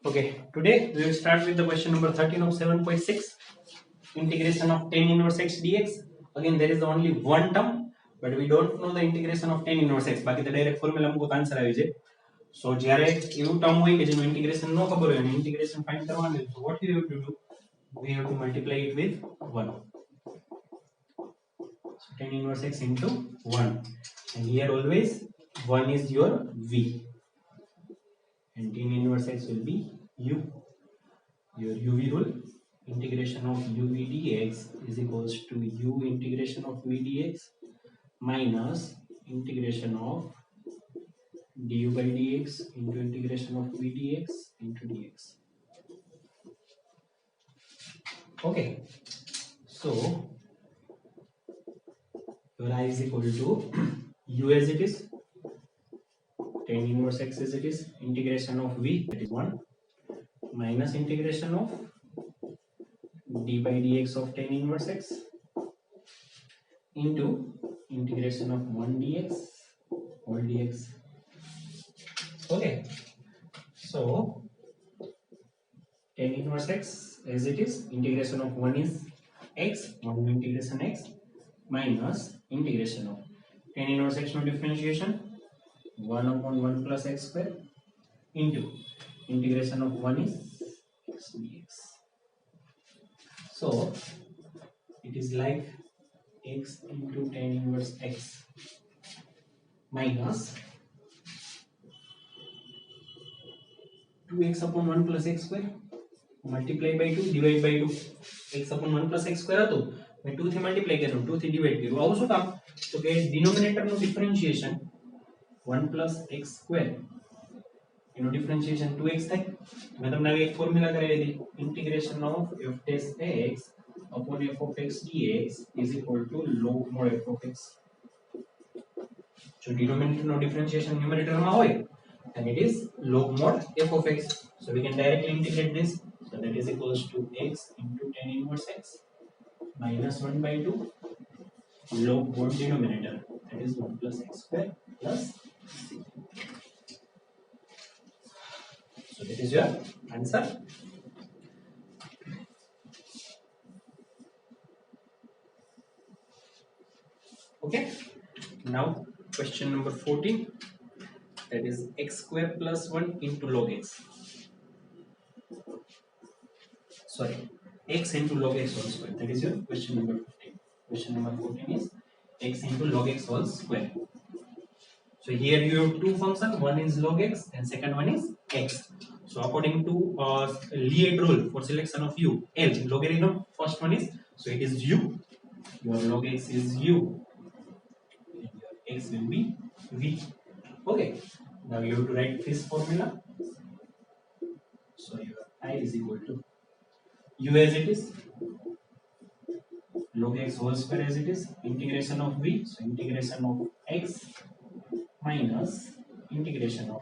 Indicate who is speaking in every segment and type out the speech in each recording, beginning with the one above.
Speaker 1: Okay, today we will start with the question number 13 of 7.6, integration of tan inverse x dx. Again, there is only one term, but we don't know the integration of tan inverse x. બાકી તો direct formula મૂકો તો answer આવી જાય. સો જ્યારે એવું term હોય કે જેનું ઇન્ટિગ્રેશન ન ખબર હોય અને ઇન્ટિગ્રેશન ફાઇન્ડ કરવાનું હોય, so what we have to do, we have to multiply it with 1. So tan inverse x into 1, and here always 1 is your v, and tan inverse x will be u. Your uv rule, integration of uv dx is equals to u integration of v dx minus integration of du by dx into integration of v dx into dx. Okay, so your I is equal to u as it is, tan inverse x as it is, integration of v, that is 1, minus integration of d by dx of tan inverse x into integration of 1 dx whole dx. Okay, so tan inverse x as it is, integration of 1 is x, 1 integration x minus integration of tan inverse x no differentiation 1 upon 1 plus x square into integration of 1 is x dx. So it is like x into tan inverse x minus 2x upon 1 plus x square multiply by 2 divide by 2. x upon 1 plus x square હતો મેં 2 થી multiply કર્યું, 2 થી divide કર્યું. આવું શું કામ? તો કે ડિનોમિનેટર નું ડિફરન્શિએશન 1 plus x square એનું ડિફરન્શિએશન 2x થાય. મેં તમને આવી એક ફોર્મ્યુલા કરાવી હતી, integration of f dash x upon f of x dx is equal to log mod f of x. જો ડિનોમિનેટર નો ડિફરન્શિએશન ન્યુમરેટર માં હોય, then it is log mod f of x. So we can directly integrate this. So that is equals to x into tan inverse x minus 1 by 2 log mod denominator, that is 1 plus x square plus c. So that is your answer. Okay, now question number 14, that is x square plus 1 into log x. Sorry, x into log x whole square. That is your question number 15. Question number 14 is x into log x whole square. So here you have two functions, one is log x and second one is x. So according to Lied rule for selection of u, L logarithm, first one is, so it is u, your log x is u, and your x will be v. Okay, now you have to write this formula. So your I is equal to u as it is, log x whole square as it is, integration of v, so integration of x minus integration of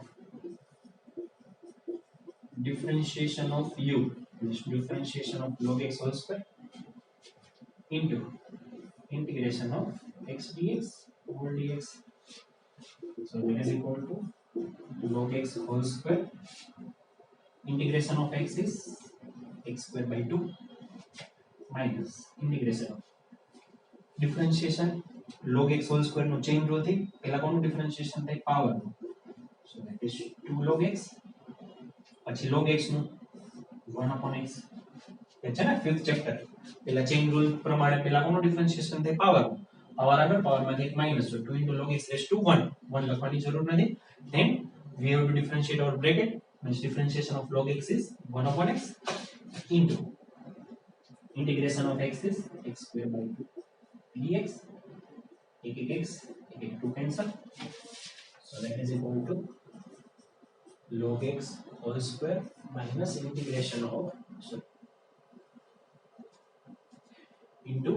Speaker 1: differentiation of u, which differentiation of log x whole square into integration of x dx whole dx. So that is equal to log x whole square, integration of x is x square by 2 minus integration of differentiation log x whole square no chain rule थी, પહેલા કોનું differentiation થાય? Power નું. So that is 2 log x, પછી log x નું 1 upon x. એ છે ને fifth chapter, પહેલા ચેન રૂલ પ્રમાણે પહેલા કોનું differentiation થાય? પાવર. પાવર આગળ પાવરમાંથી એક minus, so 2 into log x raised to 1. 1 લખવાની જરૂર નથી. Then we have to differentiate our bracket, means differentiation of log x is 1 upon x into integration of x is x square by 2 dx. x 2 cancel, so that is equal to log x whole square minus integration of, so into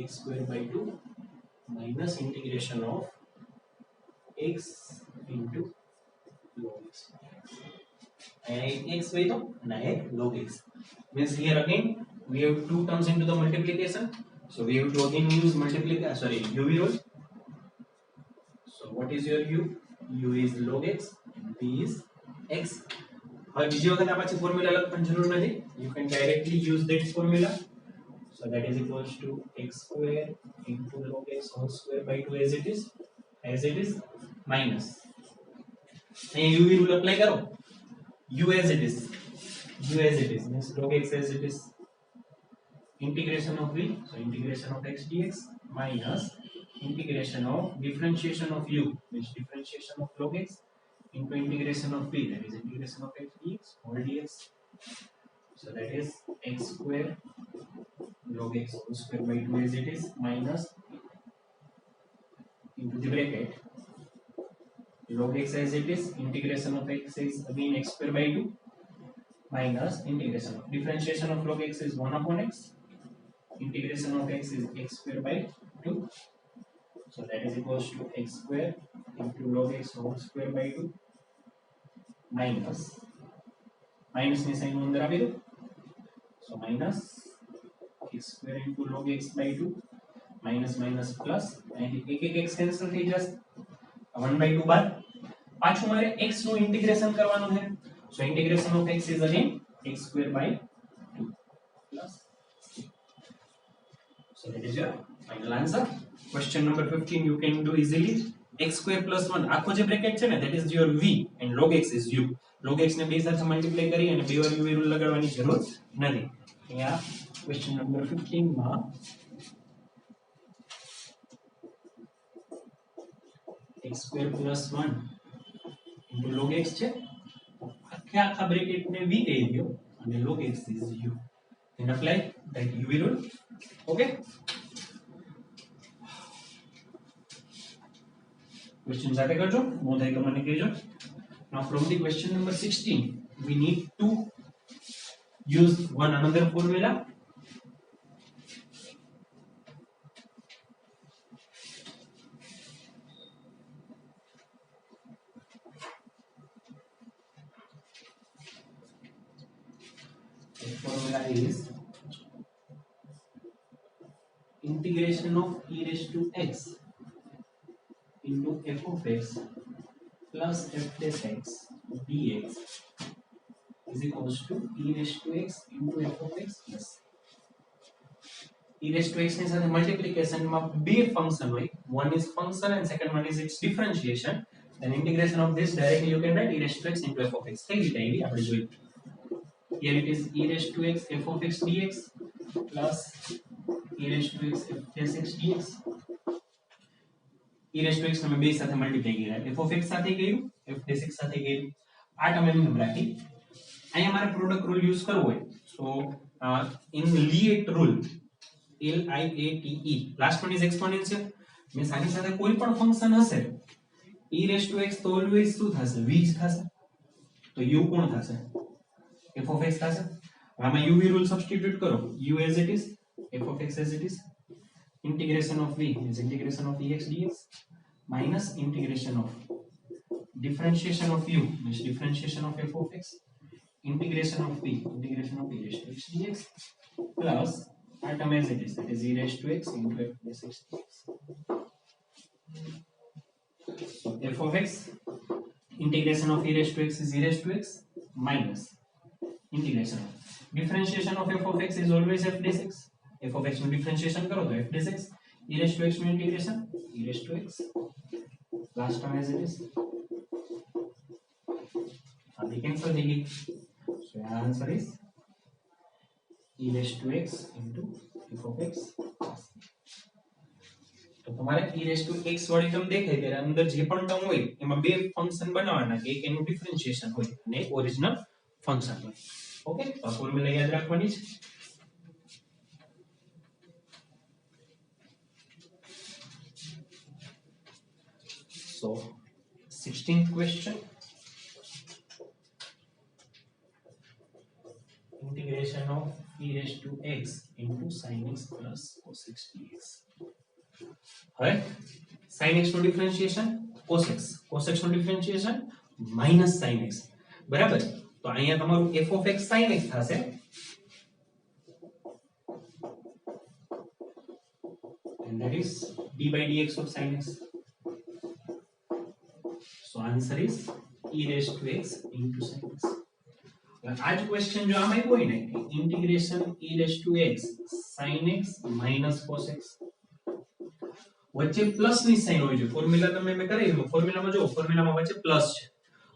Speaker 1: x square by 2 minus integration of x into log x. x by 2 log x, means here again we have two terms into the multiplication, so we have to again use uv rule. So what is your u? U is log x and v is x. હવે બીજી વખત આ પાછી formula લખવાની જરૂર નથી. You can directly use that formula. So that is equals to x square into log x whole square by 2 as it is minus અહીં u rule apply કરો. u as it is means log x as it is integration of v, so integration of x dx minus integration of differentiation of u means differentiation of log x into integration of v, that is integration of x dx whole dx. So that is x square log x whole square by 2 as it is minus into the bracket log x as it is, integration of x is again x square by 2 minus integration of differentiation of log x is 1 upon x, integration of x is x square by 2. So that is equals to x square into log x whole square by 2 minus ની sine અંદર આપી દો. So minus x square into log x by 2 minus plus એક x cancel થઈ જશે 1 by 2 બાદ પાછું મારે x નું ઇન્ટિગ્રેશન કરવાનું છે. So integration of x is again x square by 2 plus. So that is your final answer. Question number 15 you can do easily. X square plus 1 આખો જે બ્રેકેટ છે ને that is your v and log x is u. log x ને બે સાથે multiply કરી અને બે વાર u રૂલ લગાડવાની જરૂર નથી. અહીંયા ક્વેશ્ચન નંબર 15 માં x square plus 1 into log x છે. આખા બ્રેકેટ ને v કહી દો અને log x is u. Then apply that u rule. Okay. Question સાથે કરજો, નો થાય તો મને કહેજો. Now from the question number 16 we need to use one another formula. The formula is integration of e raised to x into f of x plus f dash x dx is equals to e raised to x into f of x plus e raised to x ની સાથે multiplication માં બે function હોય, one is function and second one is its differentiation. Then integration of this directly you can write e raised to x into f of x. કઈ રીતે આવી આપણે જોઈએ. Here it is e raised to x f of x dx plus e raised to x f dash x dx. e raised to x તમે બે સાથે multiply કર્યા, f of x સાથે કર્યું, f dash x સાથે કર્યું. આ term એમ રાખી. અહીંયા મારે પ્રોડક્ટ રૂલ યુઝ કરવો હોય so in Liat rule LIATE last one is exponential means આની સાથે કોઈ પણ ફંક્શન હશે e raised to x તો ઓલવેઝ શું થશે v જ થશે. તો u કોણ થશે f of x થશે. આમાં u v રૂલ સબસ્ટિટ્યુટ કરો, u as it is f of x as it is integration of v is integration of dx dx minus integration of differentiation of u means differentiation of f of x integration of v integration of e raised to x dx plus term as it is, that is e raised to x into f dash x dx. So f of x integration of e raised to x is e raised to x minus integration of differentiation of f of x is always f dash x. f of x નું differentiation કરો તો f dash x, e raised to x નું integration e raised to x last term as it is. આથી cancel થઈ ગઈ. So our answer is e raised to x into f of x. તો તમારે e raised to x વાળી term દેખાય ત્યારે અંદર જે પણ ટર્મ હોય એમાં બે ફંક્શન બનાવવાના કે એક એનું ડિફરન્શિએશન હોય અને એક ઓરિજિનલ ફંક્શન હોય. ઓકે, તો આ ફોર્મ્યુલા યાદ રાખવાની છે. So 16th question, integration of e raised to x into sin x plus cos x dx. હવે sin x નો ડિફરન્શિએશન cos x નો ડિફરન્શિએશન minus sin x બરાબર. તો અહીંયા તમારું f of x sin x થશે and that is d by dx of sin x. So answer is e raised to x into sin x. आज question जो आम आप्यो ने integration e raise to x sin x minus cos x वच्चे plus ની sine હોય છે formula તમે મે કરાવ્યું ફોર્મ્યુલામાં જો ફોર્મ્યુલામાં વચ્ચે પ્લસ છે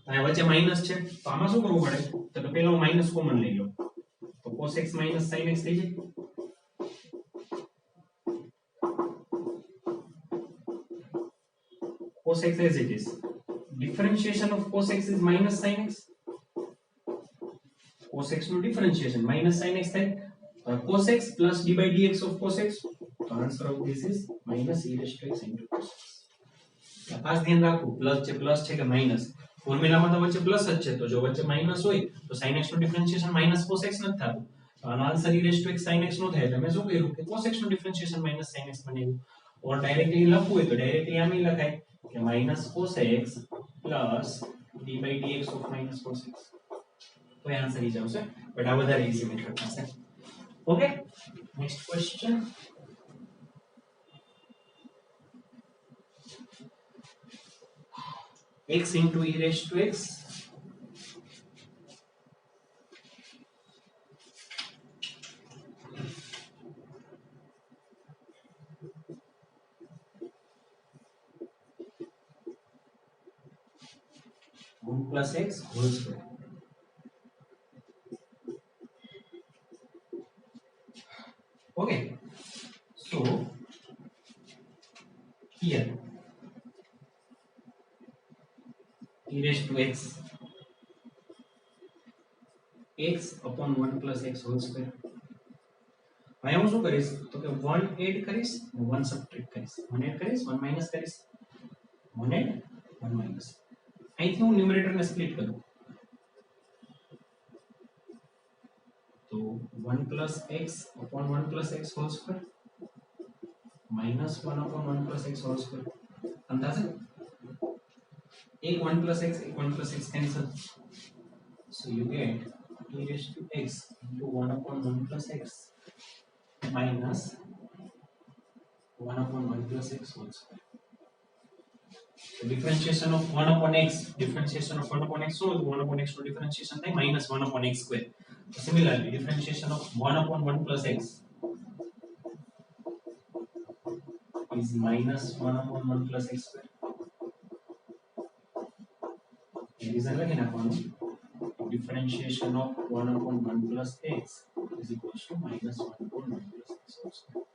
Speaker 1: અને વચ્ચે માઈનસ છે તો આમાં શું કરવું પડે તો પહેલા હું માઈનસ કોમન લઈ લઉં તો cos x sin x થઈ જાય cos x as it is differentiation of cos x is minus sin x cos x નું differentiation minus sin x થાય cos x plus d by dx of cos x the answer of this is minus e raised to x into cos x ખાસ ધ્યાન રાખો plus છે કે minus ફોર્મ્યુલામાં તો વચ્ચે plus જ છે તો જો વચ્ચે માઈનસ હોય તો sin x નું ડિફરન્શિએશન માઈનસ cos x નથી થતું તો આનો answer e raised to x sin x નો થાય એટલે મેં શું કર્યું કે cos x નું ડિફરન્શિએશન માઈનસ sin x બનાવ્યું और डायरेक्टली લખવું હોય તો डायरेक्टली આમ લખાય કે minus cos x plus d by dx of minus cos x तो आंसर ही जाओ सर बट आ વધારે ઈઝી મેથડ છે okay next question x into e raised to x plus x whole square okay so here e raised to x upon 1 plus x whole square હવે હું શું કરીશ તો કે 1 એડ કરીશ 1 સબટ્રેક્ટ કરીશ 1 એડ કરીશ 1 માઈનસ કરીશ 1 એડ 1 માઈનસ અહીંથી હું ન્યુમરેટર ને સ્પ્લિટ કરું तो 1 plus x upon 1 plus x whole square minus 1 upon 1 plus x whole square अंदाज़ एक 1 plus x cancel so you get e raised to x into 1 upon 1 plus x minus 1 upon 1 plus x whole square the differentiation of 1 upon x so 1 upon x no differentiation થાય minus 1 upon x square similarly differentiation of 1 upon 1 plus x is minus 1 upon 1 plus x square reason લખી નાખવાનું differentiation of 1 upon 1 plus x is equals to minus 1 upon 1 plus x whole square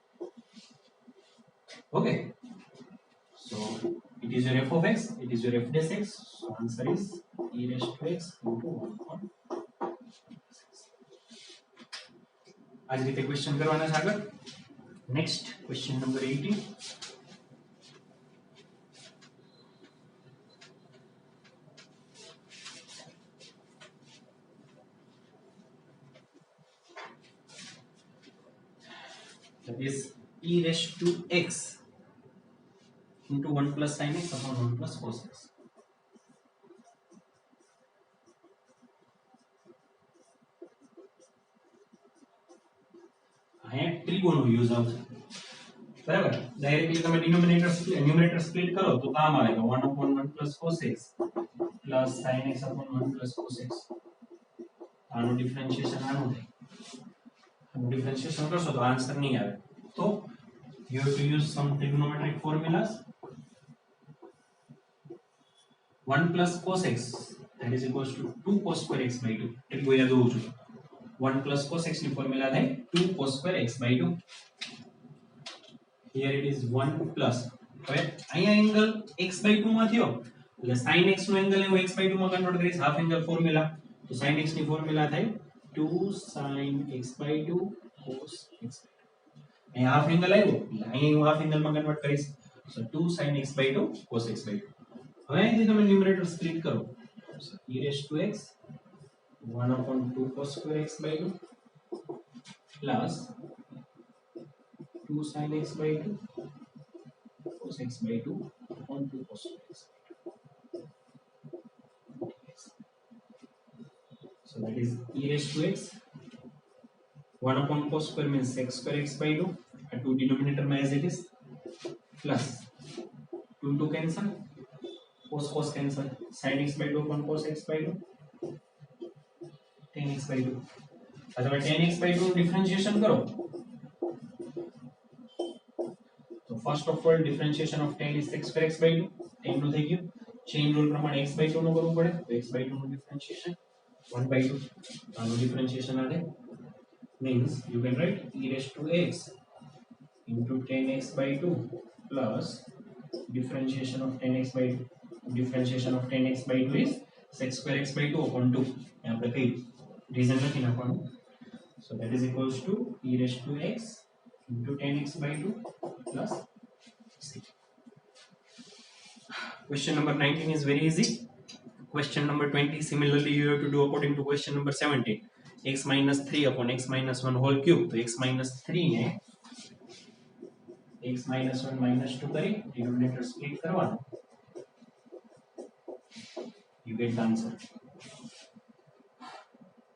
Speaker 1: okay so it is your f of x it is your f dash x so answer is e raised to x into 1 upon आज रीते question करवाना है आगे next question number 18 that is e raised to x into 1 plus sin x upon 1 plus cos x અહીંયા ત્રિકોણનો use આવશે બરાબર directly તમે numerator split કરો તો કામ આવે કે 1 upon 1 plus cos x plus sin x upon 1 plus cos x આનો ડિફરન્શિએશન આનું થાય આનો ડિફરન્શિએશન કરશો તો આન્સર નહીં આવે તો you have to use some trigonometric formulas 1 plus cos x that is equals to 2 cos square x by 2 એટલે યાદ હોવું જોઈએ 1 plus cos x ની ફોર્મ્યુલા થાય 2 cos square x by 2 here it is 1 plus હવે અહીંયા એંગલ x by 2 માં થયો એટલે sin x નો એંગલ હું x by 2 માં કન્વર્ટ કરીશ હાફ એંગલ ફોર્મ્યુલા તો sin x ની ફોર્મ્યુલા થાય 2 sin x by 2 cos x અહીંયા હાફ એંગલ આવ્યો એટલે અહીંયા હું હાફ એંગલ માં કન્વર્ટ કરીશ so 2 sin x by 2 cos x by 2 હવે અહીંથી તમે ન્યુમરેટર સ્પ્લિટ કરો so e raised to x 1 upon 2 cos square x by 2 plus 2 sin x by 2 cos x by 2 upon 2 cos square x by 2 so that is e raised to x 1 upon cos square means x square x by 2 and 2 denominator में as it is plus 2 cancel cos cancel sin x by 2 upon cos x by 2 tan x by 2 હવે તમે tan x by 2 નું differentiation કરો તો first of all differentiation of tan is x square x by 2 tan નું થઈ ગયું chain rule પ્રમાણે x by 2 નું કરવું પડે તો x by 2 નું ડિફરન્શિએશન 1 by 2 આનું ડિફરન્શિએશન આવે means you can write e raised to x into tan x by 2 plus differentiation of tan x by 2 is sec square x by 2 upon 2 यहाँ पे कई रीजन लखी नाखवानुं so that is equals to e raised to x into tan x by 2 plus c. Question number 19 is very easy. Question number 20 similarly you have to do according to question number 17 x minus 3 upon x minus 1 whole cube तो x minus 3 ने x minus 1 minus 2 करी denominator split करवानो you get the answer.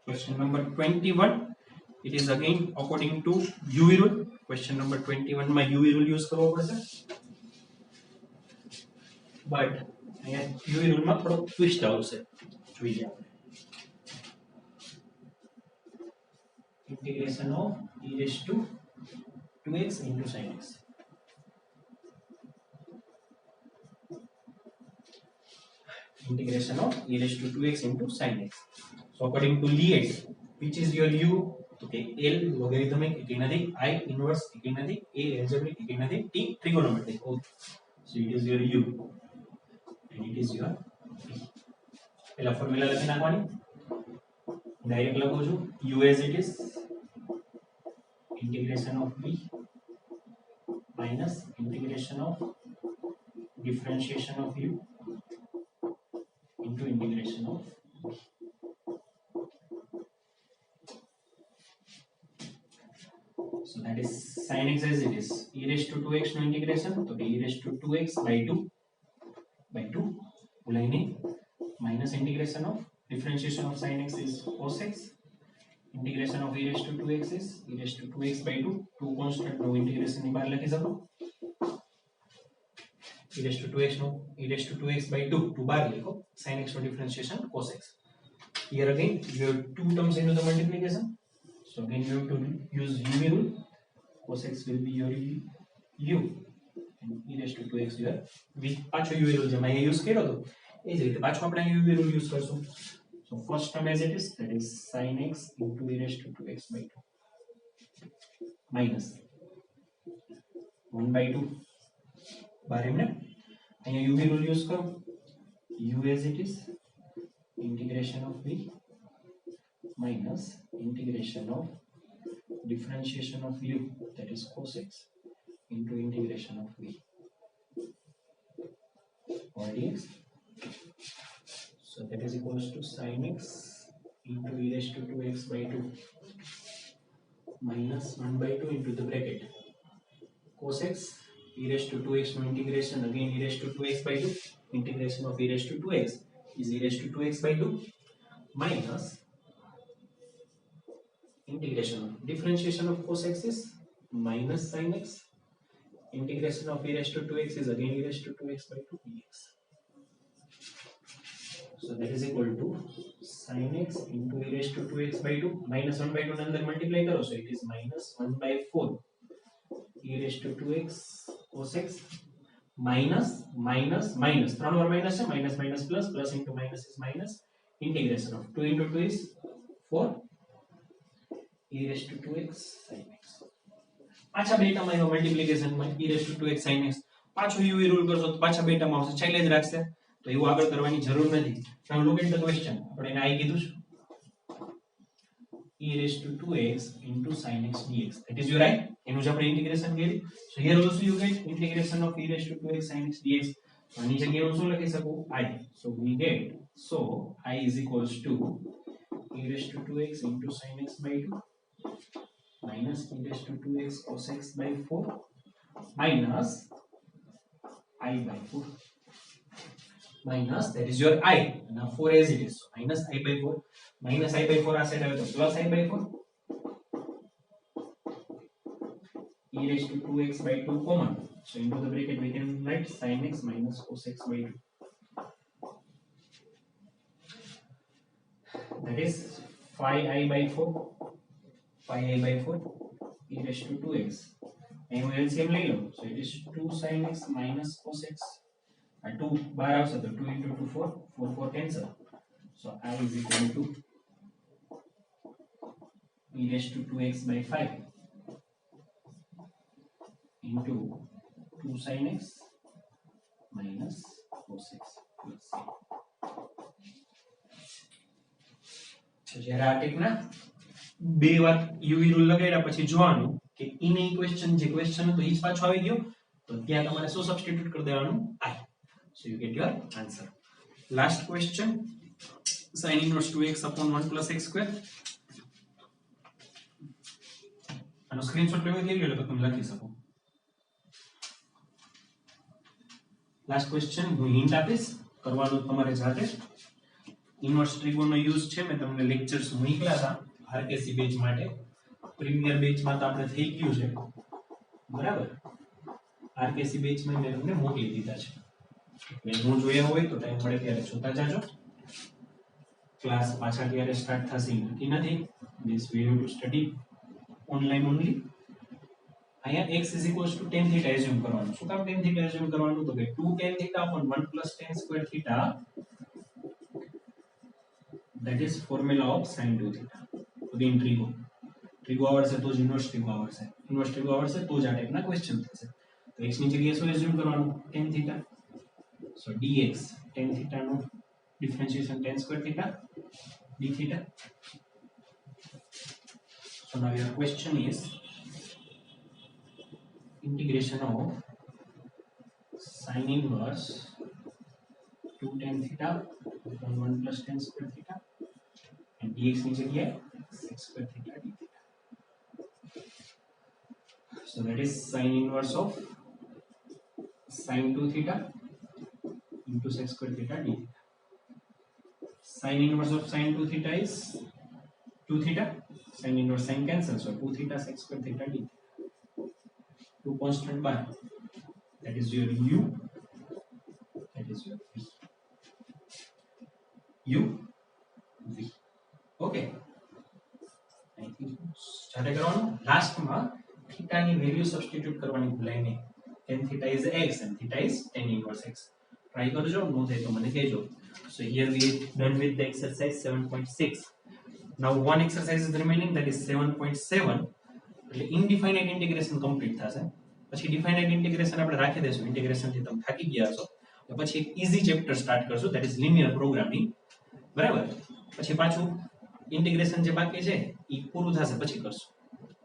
Speaker 1: Question number 21 it is again according to UV rule. Question number 21 માં UV rule use કરવો પડશે but અહીંયા UV rule માં થોડો ટ્વિસ્ટ આવશે જોઈએ integration of e raised to 2x into sin x integration of e raised to 2x into sin x so according to Liet which is your u okay L logarithmic equinity I inverse equinity A algebraic equinity T trigonometric okay so it is your u and it is your T પહેલા formula લખી નાખવાની direct લખું છું u as it is integration of v minus integration of differentiation of u into integration of v. So that is sin x as it is e raised to 2x no integration so e raised to 2x by 2 बोलाइने minus integration of differentiation of sin x is cos x integration of e raised to 2x is e raised to 2x by 2 2 constant no integration ની બહાર લખી શકો e raised to 2x no e raised to 2x by 2 2 બહાર લખો sin x no differentiation cos x here again you have two terms into the multiplication so again you have to use UV rule cos x will be your u and e raised to 2x your v પાછો UV rule જેમાં use કર્યો તો એ જ રીતે પાછો આપણે UV rule use કરશું so first term as it is that is sin x into e raised to 2x by 2 minus 1 by 2 બાર એમને અહીંયા UV rule use કરો u as it is integration of v minus integration of differentiation of u that is cos x into integration of v or dx so that is equals to sin x into e raised to 2x by 2 minus 1 by 2 into the bracket cos x e raised to 2x no integration again e raised to 2x by 2 integration of e raised to 2x is e raised to 2x by 2 minus integration of differentiation of cos x is minus sin x integration of e raised to 2x is again e raised to 2x by 2 dx so that is equal to sin x into e raised to 2x by 2 minus 1 by 2 ने अंदर multiply करो so it is minus 1 by 4 e raised to 2x cos x minus minus minus 3 વાર minus है minus minus plus plus into minus is minus integration of 2 into 2 is 4 e raised to 2x sin x પાછા બે term આવ્યો multiplication માં e raised to 2x sin x પાછો UV rule કરશો તો પાછા બે ટર્મ આવશે ચાલે જ રાખશે તો એવું આગળ કરવાની જરૂર નથી now look at the question આપણે એને આઈ કીધું છે e raised to 2x into sin x dx that is your i એનું જ આપણે ઇન્ટિગ્રેશન કર્યું so here also you get integration of e raised to 2x sin x dx આની જગ્યાએ હું શું લખી શકું i so we get so i is equals to e raised to 2x into sin x by 2 minus e raised to 2x cos x by 4 minus I by 4 minus that is your I now 4 as it is so minus I by 4 minus I by 4 આ side આવે તો plus I by 4 e raised to 2x by 2 common so into the bracket we can write sin x minus cos x by 2 that is 5i/4 5i/4 e raised to 2x. અહીં હું LCM લઈ લઉં, so it is 2 sin x minus cos x. આ 2 બહાર આવશે તો 2 into 2 4 4 4 cancel, so I is equal to e raised to 2x by 5 into 2 sin x minus cos x. Let's see. So જ્યારે આ ટેકના બે વાર યુવી રૂલ લગાડ્યા પછી જોવાનું કે ઇન ઇક્વેશન જે ક્વેશ્ચન હતો ઈ જ પાછો આવી ગયો, તો ત્યાં તમારે શું સબસ્ટિટ્યુટ કરી દેવાનું? I. So you get your answer. Last question, sin inverse 2x upon 1 plus x square. આનો સ્ક્રીનશોટ લેવો લઈ લો તો તમે લખી શકો. લાસ્ટ ક્વેશ્ચન હું હિન્ટ આપીશ, કરવાનું તમારે જાતે. ઇન્વર્સ ટ્રિગોનનો યુઝ છે, મેં તમને લેક્ચર્સ મૂક્યા હતા આરકેસી બેચ માટે. પ્રીમિયર બેચમાં તો આપણે થઈ ગયું છે, બરાબર. આરકેસી બેચમાં મેં તમને મોકલી દીધા છે. મેં હું જોયા હોય તો ટાઈમ મળે ત્યારે જોતા જાજો. ક્લાસ પાછા ક્યારે સ્ટાર્ટ થશે નક્કી નથી. This we have to study online only. અહીંયા x is equals to tan theta assume કરવાનું. શું કામ tan theta assume કરવાનું? તો કે 2 tan theta upon 1 plus tan square theta, that is formula of sin 2 theta. Again trigo આવડશે તો જ ઇન્વર્સ ટ્રિગો આવડશે. ઇન્વર્સ ટ્રિગો આવડશે તો જ આ ટાઈપના ક્વેશ્ચન થશે. તો x ની જગ્યાએ શું assume કરવાનું? tan theta. So dx tan theta no differentiation tan square theta d theta. So now your question is integration of sin inverse 2 tan theta upon 1 plus tan square theta and dx ની જગ્યાએ sec square theta d theta. So that is sin inverse of sin 2 theta into sec square theta d theta. Sin inverse of sin 2 theta is 2 theta. Sin inverse sin cancel, so 2 theta sec square theta d theta. 2 constant bar, that is your u, that is your v. u v. Okay, I think start કરવાનું. લાસ્ટમાં થીટાની value substitute કરવાની ભૂલાય નહીં. tan theta is x and theta is tan inverse x. Try કરજો, નો થાય તો મને કહેજો. So here we are done with the exercise 7.6. Now one exercise is remaining, that is 7.7. એટલે ઇનડિફાઇનાઇટ ઇન્ટિગ્રેશન કમ્પ્લીટ થશે. પછી ડિફાઇનાઇટ ઇન્ટિગ્રેશન આપણે રાખી દઈશું. ઇન્ટિગ્રેશન થી તમે થાકી ગયા છો તો પછી એક ઈઝી ચેપ્ટર સ્ટાર્ટ કરશું, that is linear programming. બરાબર. પછી પાછું ઇન્ટિગ્રેશન જે બાકી છે એ પૂરું થશે પછી કરશું.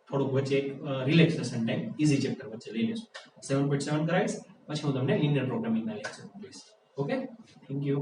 Speaker 1: થોડુંક વચ્ચે એક રિલેક્સેશન ટાઈમ ઈઝી ચેપ્ટર વચ્ચે લઈ લેશું. 7.7 કરાવીશ, પછી હું તમને linear programming ના લેક્ચર આપીશ. Okay, thank you.